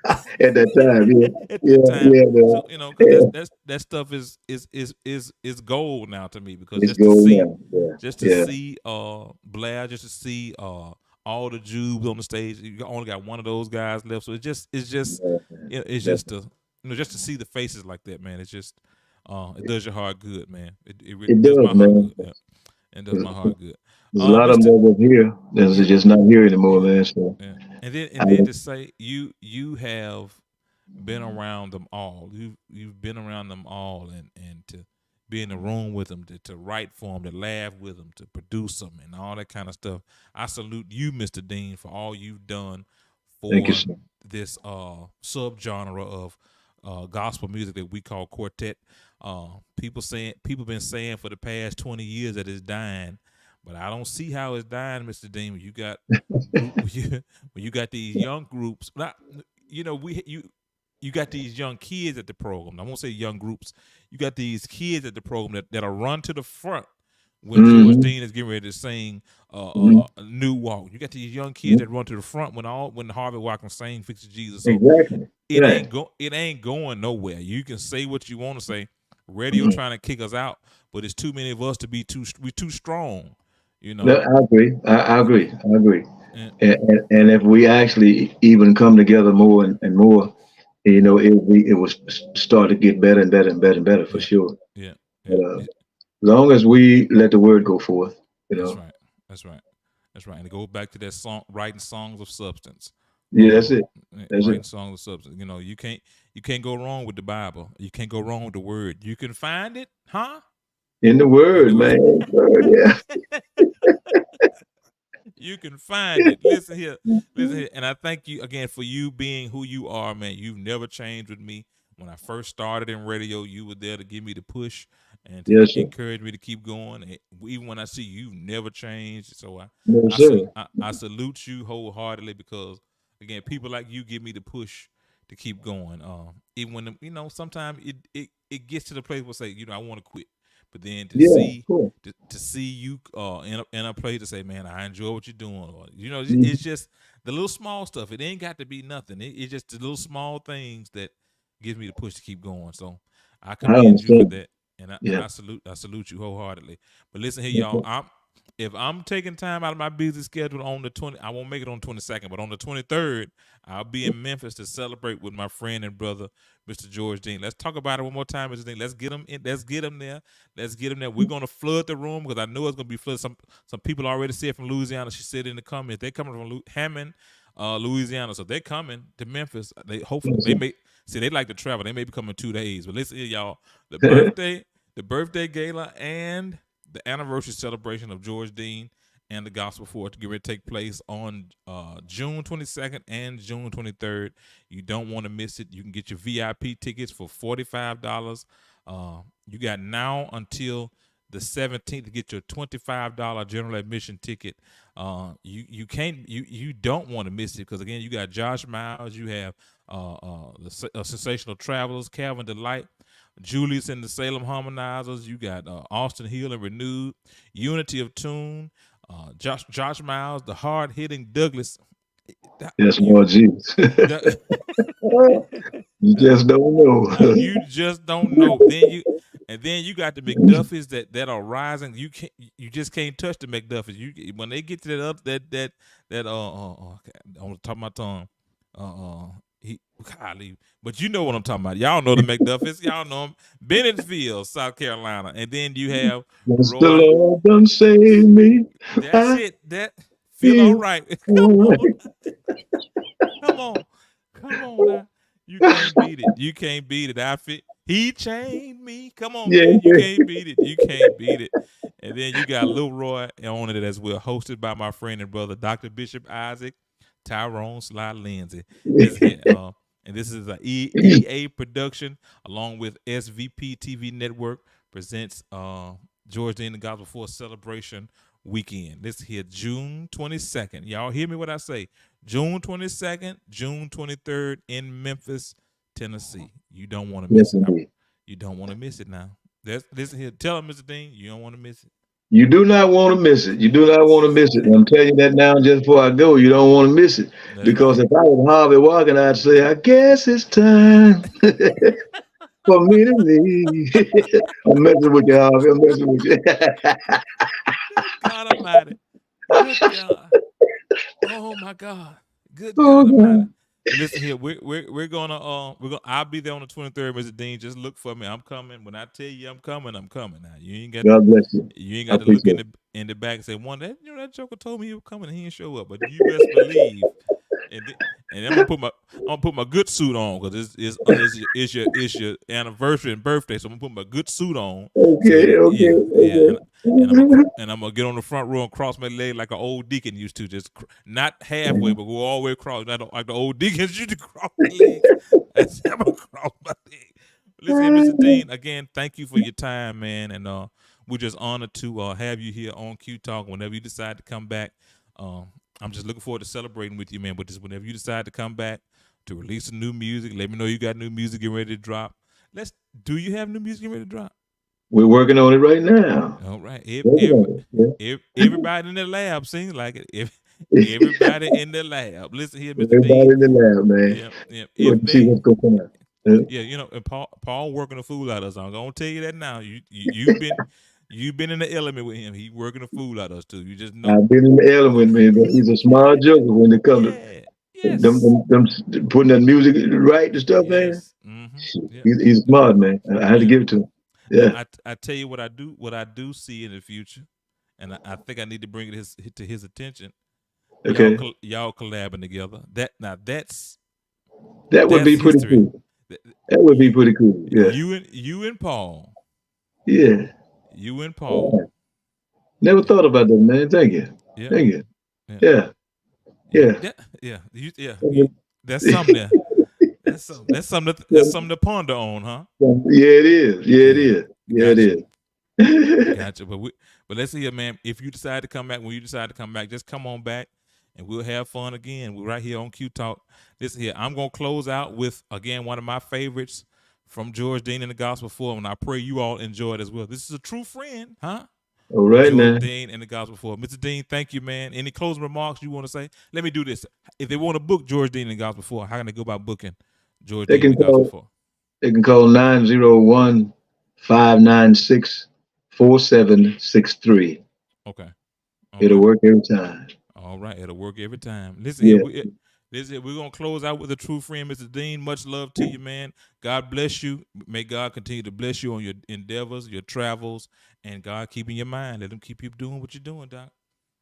At that time, yeah, at that yeah, time. yeah, So because yeah. that stuff is gold now to me because It's gold now. Yeah, just to yeah, see Blair, just to see all the Jubes on the stage. You only got one of those guys left, so it's just yeah. it's That's, just to just to see the faces like that, man. It's just it does your heart good, man. It really it does does, my heart man. good. Yeah, it does my heart good. There's a lot of them Mister, that was here that's yeah, just not here anymore, yeah, man. So yeah, and I, then to say you have been around them all. You've been around them all, and to be in the room with them, to write for them, to laugh with them, to produce them, and all that kind of stuff. I salute you, Mr. Dean, for all you've done thank you, for sir. this subgenre of gospel music that we call quartet. People been saying for the past 20 years that it's dying, but I don't see how it's dying, Mr. Dean. When you got group, when you got these young groups, not you got these young kids at the program. I won't say young groups. You got these kids at the program that'll run to the front when George Hmm, Dean is getting ready to sing hmm, a new walk. You got these young kids hmm. that run to the front when Harvey Watkins sang "Fix It Jesus." So Exactly. it ain't going nowhere. You can say what you want to say. Radio trying to kick us out, but it's too many of us to be we too strong. You No, know. I agree. I agree. I agree. And, And if we actually even come together more and more, it will start to get better and better and better and better for yeah, sure. yeah, But, yeah. as long as we let the word go forth, That's right. That's right. That's right. And it goes back to that song, writing songs of substance. Yeah, that's it. That's Writing it. songs of substance. You can't go wrong with the Bible. You can't go wrong with the word. You can find it, huh? In the In the word, word. man. Word, yeah. You can find it. Listen here. Listen here. And I thank you again for you being who you are, man. You've never changed with me. When I first started in radio, you were there to give me the push and to Yes, sir. encourage me to keep going. And even when I see you've never changed. So No, sir. I salute you wholeheartedly because again, people like you give me the push to keep going. Even when sometimes it gets to the place where say, I want to quit. But then Yeah, cool. to see you in a place to say, man, I enjoy what you're doing, or Mhm. it's just the little small stuff. It ain't got to be nothing. It's just the little small things that gives me the push to keep going. So I I commend you for understand. that, and Yeah. I salute you wholeheartedly. But listen here, y'all. Okay. If I'm taking time out of my busy schedule on the 20, I won't make it on the 22nd, but on the 23rd, I'll be in Memphis to celebrate with my friend and brother, Mr. George Dean. Let's talk about it one more time, Mr. Dean. Let's get him in. Let's get him there. Let's get him there. We're gonna flood the room because I know it's gonna be flooded. Some people already said from Louisiana. She said in the comments they're coming from Hammond, Louisiana, so they're coming to Memphis. They hopefully Yes, they sir. may see they like to travel. They may be coming 2 days. But listen here, y'all. The birthday gala and the anniversary celebration of George Dean and the Gospel Force to get ready to take place on June 22nd and June 23rd. You don't want to miss it. You can get your VIP tickets for $45. You got now until the 17th to get your $25 general admission ticket. You don't want to miss it because again you got Josh Miles, you have the Sensational Travelers, Calvin Delight, Julius and the Salem Harmonizers. You got Austin Hill and Renewed, Unity of Tune, Josh Miles, the hard hitting Douglas. Yes, You, Lord Jesus. the, You just don't know. you just don't know. Then you got the McDuffies that are rising. You just can't touch the McDuffies. When they get to that other that okay, on the top of my tongue, he golly, but you know what I'm talking about. Y'all know the McDuffies. Y'all know them. Bennettfield, South Carolina, and then you have Yes, the Roy. Lord done save me. That's I it. That feel all feel right. Come all on, come on, come on now. You can't beat it. You can't beat it. Outfit. He chained me. Come on, Yeah. man. You can't beat it. You can't beat it. And then you got Lil Roy on it as well, hosted by my friend and brother, Dr. Bishop Isaac, Tyrone Sly Lindsay. Listen here. And this is a EA production along with SVP TV Network presents George Dean the Gospel Force Celebration Weekend. This here June 22nd. Y'all hear me what I say? June 22nd, June 23rd in Memphis, Tennessee. You don't want to Yes, miss it. indeed. You don't want to miss it now. Listen here. Tell him, Mr. Dean, you don't want to miss it. You do not want to miss it. You do not want to miss it. And I'm telling you that now just before I go. You don't want to miss it. That's Because right. if I was Harvey Walken, I'd say, I guess it's time for me to leave. I'm messing with you, Harvey. I'm messing with you. Good God Almighty. Good God. Oh my God. Good Oh, God Almighty. God. But listen here, we're gonna I'll be there on the 23rd, Mr. Dean. Just look for me. I'm coming. When I tell you I'm coming, I'm coming. Now God bless you. you ain't I got to look appreciate it. in the back and say that joker told me he was coming and he didn't show up. But you best believe and th- and I'm gonna put my good suit on because it's your anniversary and birthday, so I'm gonna put my good suit on. So Okay, okay, yeah, okay. and I'm gonna get on the front row and cross my leg like an old deacon used to, just not halfway, but go all the way across, not like the old deacons used to cross their legs. That's how I'm gonna cross my leg. Listen here, Mr. Dean. Again, thank you for your time, man, and we're just honored to have you here on Q Talk. Whenever you decide to come back, I'm just looking forward to celebrating with you, man. But just whenever you decide to come back to release some new music, let me know you got new music getting ready to drop. Do you have new music getting ready to drop? We're working on it right now. All right. Working on it. Yeah. Everybody in the lab seems like it. Everybody in the lab. Listen here, Mr. Everybody Dean. in the lab, man. Yep, yep. We want to see what's going on. Yeah, you know, and Paul working the fool out of us. I'm gonna tell you that now. You've been in the element with him. He working the fool out of us too. You just know. I've been in the element, man, but he's a smart joker when it comes to them putting that music right and stuff, man. Yep. He's smart, man. I had to give it to him. Yeah. I tell you what I do see in the future, and I think I need to bring it to his attention. Okay. Y'all collabing together. That would be pretty cool. That would be pretty cool. Yeah. You and Paul. Yeah. You and Paul. Never thought about that, man. Thank you. Yeah. Thank you. Yeah. That's something there. That's something to ponder on, huh? Yeah, it is. Yeah, it is. Yeah, it is. Gotcha. But let's see here, man. If you decide to come back, when you decide to come back, just come on back and we'll have fun again. We're right here on Q Talk. Listen here, I'm gonna close out with again one of my favorites from George Dean in the Gospel Forum, and I pray you all enjoy it as well. This is a true friend, huh? All right, George man. Dean in the Gospel Forum. Mr. Dean, thank you, man. Any closing remarks you want to say? Let me do this. If they want to book George Dean in the Gospel Forum, how can they go about booking George Dean in the Gospel Forum? They can call 901-596-4763. Okay. It'll work every time. All right, it'll work every time. Listen, here, we're going to close out with a true friend, Mr. Dean. Much love to you, man. God bless you. May God continue to bless you on your endeavors, your travels, and God keeping your mind. Let him keep you doing what you're doing, Doc.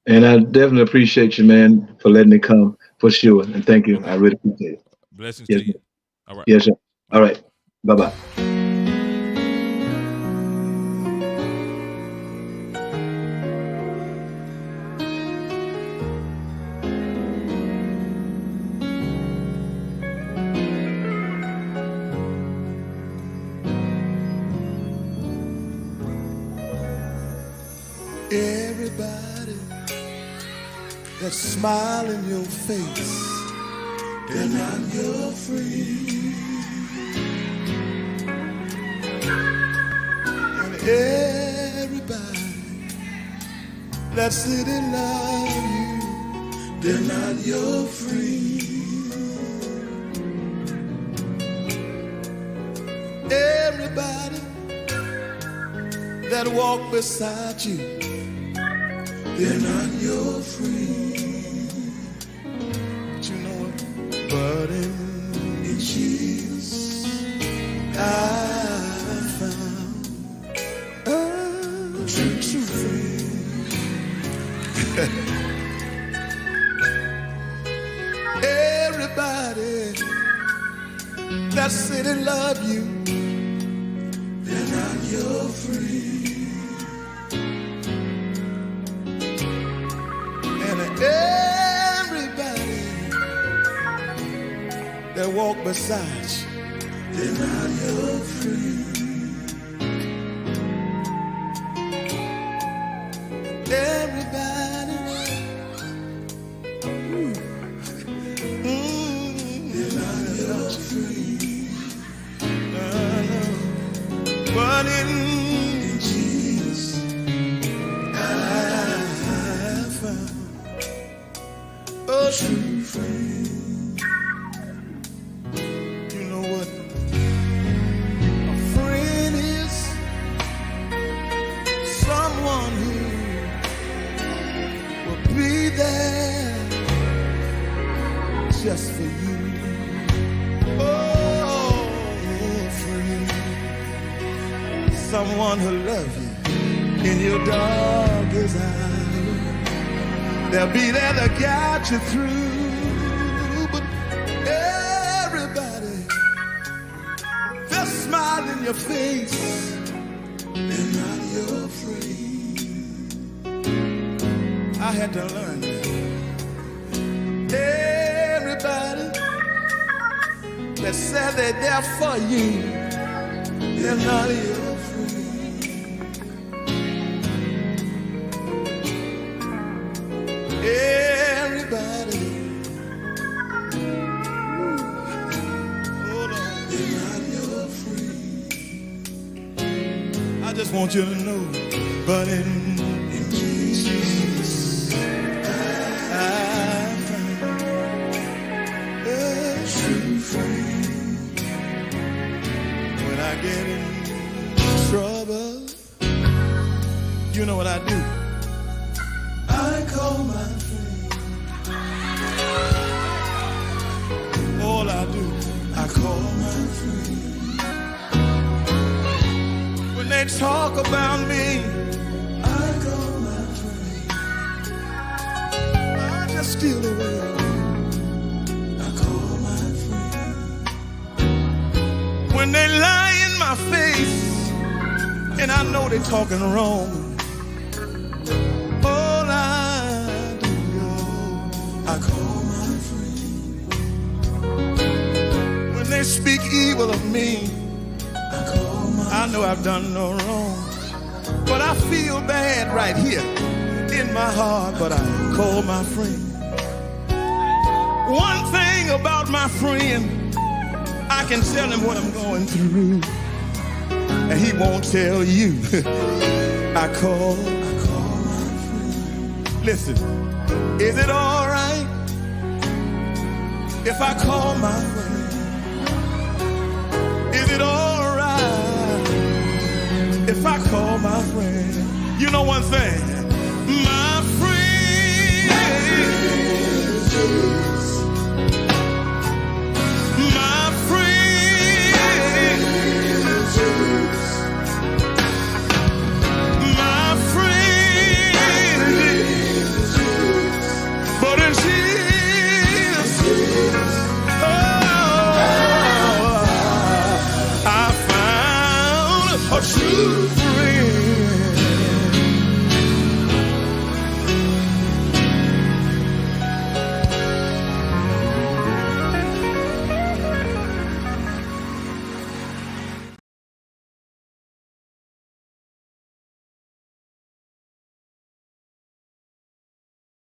And I definitely appreciate you, man, for letting me come, for sure. And thank you. Okay. I really appreciate it. Blessings to you. All right. Yes, sir. All right. Bye-bye. Everybody that's smiling your face, they're not your friend. And everybody that's sitting love you, they're not your friend. Everybody that walk beside you, they're not your friend. But you know what? But in Jesus, I found a true friend. Everybody that said they love you, they're not your friend. Everybody that walk beside you, they're not your friend. Everybody, they're not your friend. But in Jesus, I found a true friend. You know what? A friend is someone who will be there just for you. Oh, friend. Someone who loves you in your darkest hour. They'll be there to guide you through. But everybody, they'll smile in your face, they're not your friend. I had to learn that. Everybody that said they're there for you, they're not your friend. Everybody, hold on, they're not your friend. I just want you to know, but in Jesus, I talk about me, I call my friend. I just steal away. I call my friend. When they lie in my face, and I know they're talking wrong, all I do, I call my friend. When they speak evil of me, I know I've done no wrong, but I feel bad right here in my heart, but I call my friend. One thing about my friend, I can tell him what I'm going through, and he won't tell you. I call my friend. Listen, is it all right if I call my friend? Is it all right if I call my friend? You know one thing,